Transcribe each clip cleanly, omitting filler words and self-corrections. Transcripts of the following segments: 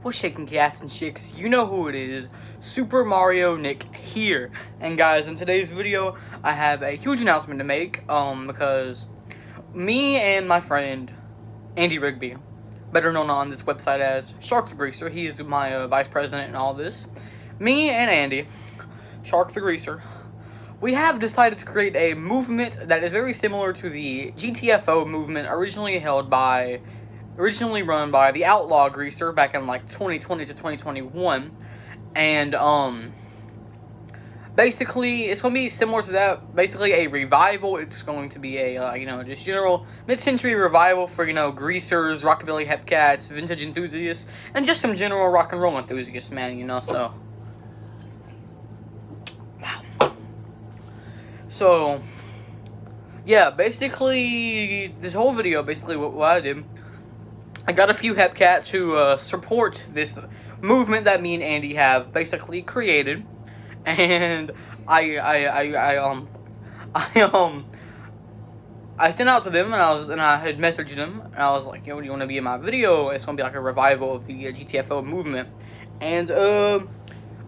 What's shaking, cats and chicks? You know who it is. Super Mario Nick here. And guys, in today's video, I have a huge announcement to make, because me and my friend, Andy Rigby, better known on this website as Shark the Greaser, he's my vice president and all this. Me and Andy, Shark the Greaser, we have decided to create a movement that is very similar to the GTFO movement originally run by the Outlaw Greaser back in like 2020 to 2021, and basically it's going to be similar to that. Basically a revival. It's going to be a just general mid-century revival for greasers, rockabilly hepcats, vintage enthusiasts, and just some general rock and roll enthusiasts, man. So yeah, basically this whole video, what I did, I got a few hepcats who support this movement that me and Andy have basically created, and I sent out to them, and I had messaged them, and I was like, "Yo, do you want to be in my video? It's gonna be like a revival of the GTFO movement," and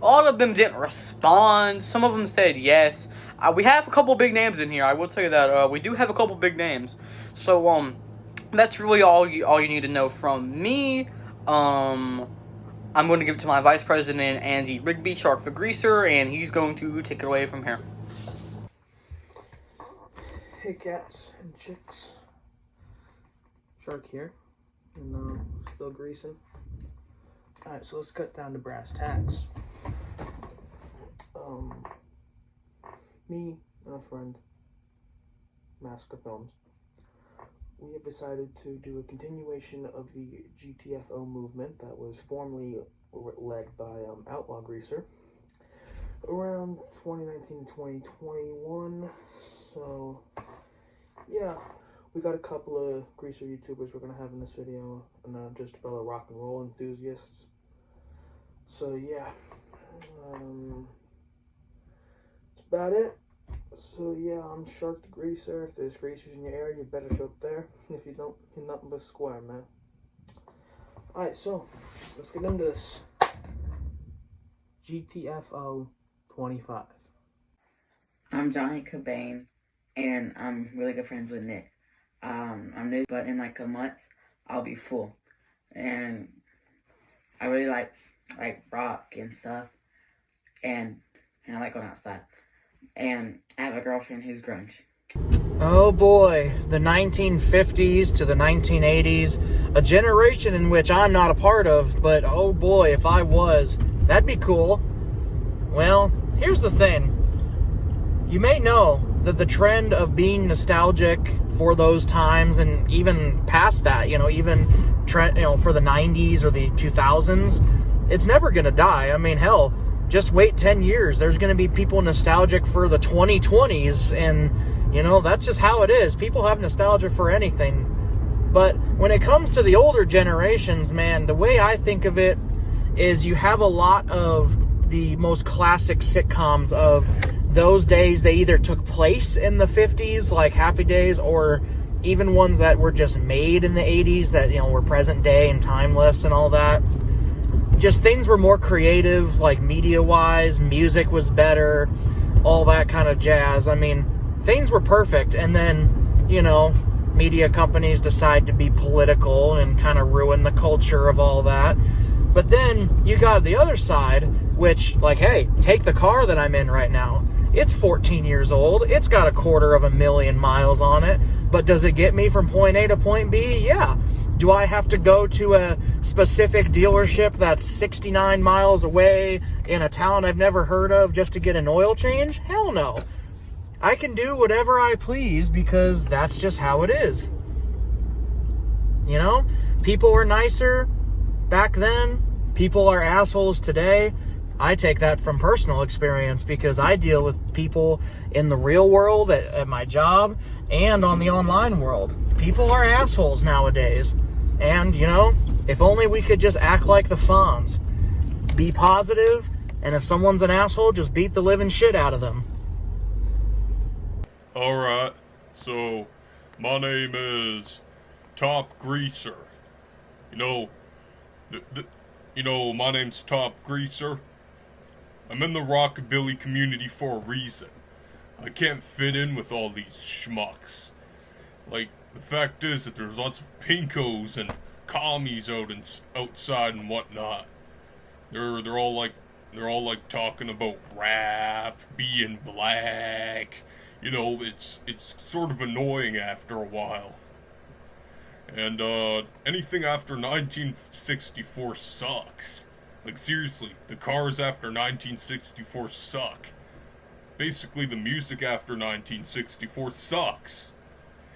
all of them didn't respond. Some of them said yes. We have a couple big names in here. I will tell you that we do have a couple big names. So that's really all you need to know from me. I'm going to give it to my vice president, Andy Rigby, Shark the Greaser, and he's going to take it away from here. Hey cats and chicks, Shark here, and still greasing. Alright, so let's cut down to brass tacks. Me and a friend, Masker Films, we have decided to do a continuation of the GTFO movement that was formerly led by Outlaw Greaser around 2019 to 2021. So yeah, we got a couple of greaser YouTubers we're gonna have in this video, and just fellow rock and roll enthusiasts. So yeah, that's about it. So yeah, I'm Shark the Greaser. If there's greasers in your area, you better show up there. If you don't, you're nothing but square, man. Alright, so let's get into this. GTFO 25. I'm Johnny Cobain, and I'm really good friends with Nick. I'm new, but in like a month, I'll be full. And I really like rock and stuff, and I like going outside. And I have a girlfriend who's grunge. Oh boy, the 1950s to the 1980s, a generation in which I'm not a part of, but oh boy, if I was, that'd be cool. Well, here's the thing. You may know that the trend of being nostalgic for those times, and even past that, even for the 90s or the 2000s, it's never gonna die. I mean, hell, just wait 10 years. There's going to be people nostalgic for the 2020s, and, that's just how it is. People have nostalgia for anything. But when it comes to the older generations, man, the way I think of it is you have a lot of the most classic sitcoms of those days. They either took place in the 50s, like Happy Days, or even ones that were just made in the 80s that, were present day and timeless and all that. Just things were more creative, like media-wise, music was better, all that kind of jazz. I mean, things were perfect, and then, media companies decide to be political and kind of ruin the culture of all that. But then you got the other side, which, like, hey, take the car that I'm in right now. It's 14 years old. It's got 250,000 miles on it. But does it get me from point A to point B? Yeah. Do I have to go to a specific dealership that's 69 miles away in a town I've never heard of just to get an oil change? Hell no. I can do whatever I please because that's just how it is. People were nicer back then. People are assholes today. I take that from personal experience because I deal with people in the real world at my job and on the online world. People are assholes nowadays. And, if only we could just act like the Fonz. Be positive, and if someone's an asshole, just beat the living shit out of them. Alright, so my name is Top Greaser. my name's Top Greaser. I'm in the rockabilly community for a reason. I can't fit in with all these schmucks. Like, the fact is that there's lots of pinkos and commies outside and whatnot. They're all like talking about rap, being black. It's sort of annoying after a while. And anything after 1964 sucks. Like, seriously, the cars after 1964 suck. Basically, the music after 1964 sucks.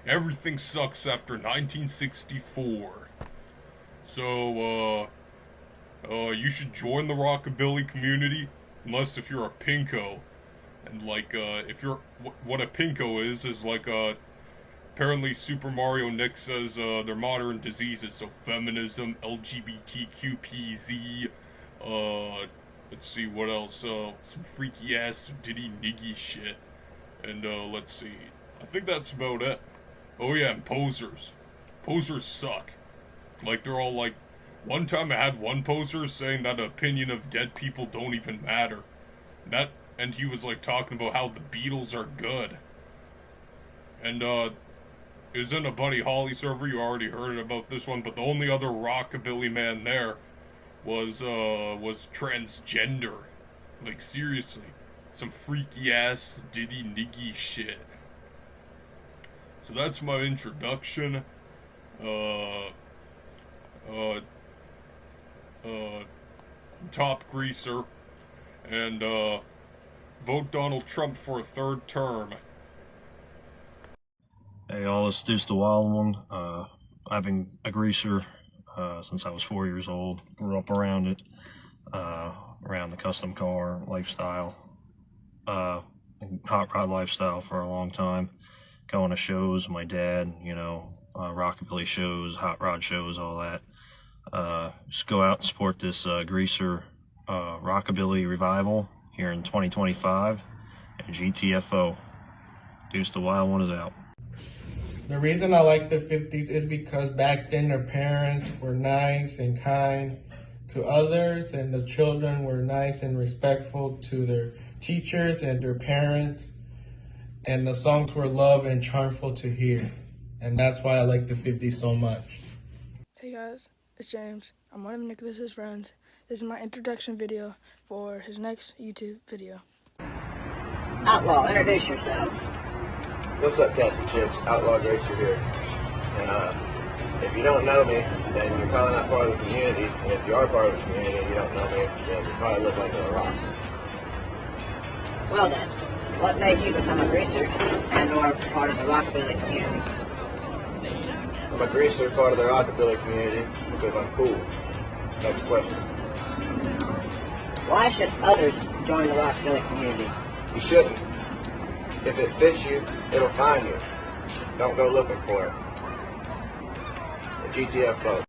Everything sucks after 1964. So, you should join the rockabilly community, unless if you're a pinko. And, like, if you're... What a pinko is like, apparently Super Mario Nick says, they're modern diseases, so feminism, LGBTQPZ, let's see, what else, some freaky-ass diddy-niggy shit, and, let's see, I think that's about it. Oh yeah, and posers. Posers suck. Like, they're all like, one time I had one poser saying that opinion of dead people don't even matter. And he was like talking about how the Beatles are good. And, it was in a Buddy Holly server, you already heard about this one, but the only other rockabilly man there was transgender. Like, seriously. Some freaky-ass diddy-niggy shit. So that's my introduction. I'm Top Greaser. And, vote Donald Trump for a third term. Hey y'all, it's Deuce the Wild One. I've been a greaser since I was 4 years old. Grew up around it, around the custom car lifestyle, hot rod lifestyle for a long time. Going to shows, my dad, rockabilly shows, hot rod shows, all that. Just go out and support this greaser Rockabilly Revival here in 2025 at GTFO. Deuce the Wild One is out. The reason I like the 50s is because back then their parents were nice and kind to others, and the children were nice and respectful to their teachers and their parents, and the songs were love and charmful to hear, and that's why I like the 50s so much. Hey guys, it's James. I'm one of Nicholas's friends. This is my introduction video for his next YouTube video. Outlaw, introduce yourself. What's up, cats and chips? Outlaw Racer here. And if you don't know me, then you're probably not part of the community. And if you are part of the community and you don't know me, then you probably look like a rock. Well then, what made you become a greaser and or part of the rockabilly community? I'm a greaser, part of the rockabilly community, because I'm cool. Next question. Why should others join the rockabilly community? You shouldn't. If it fits you, it'll find you. Don't go looking for it. The GTFO.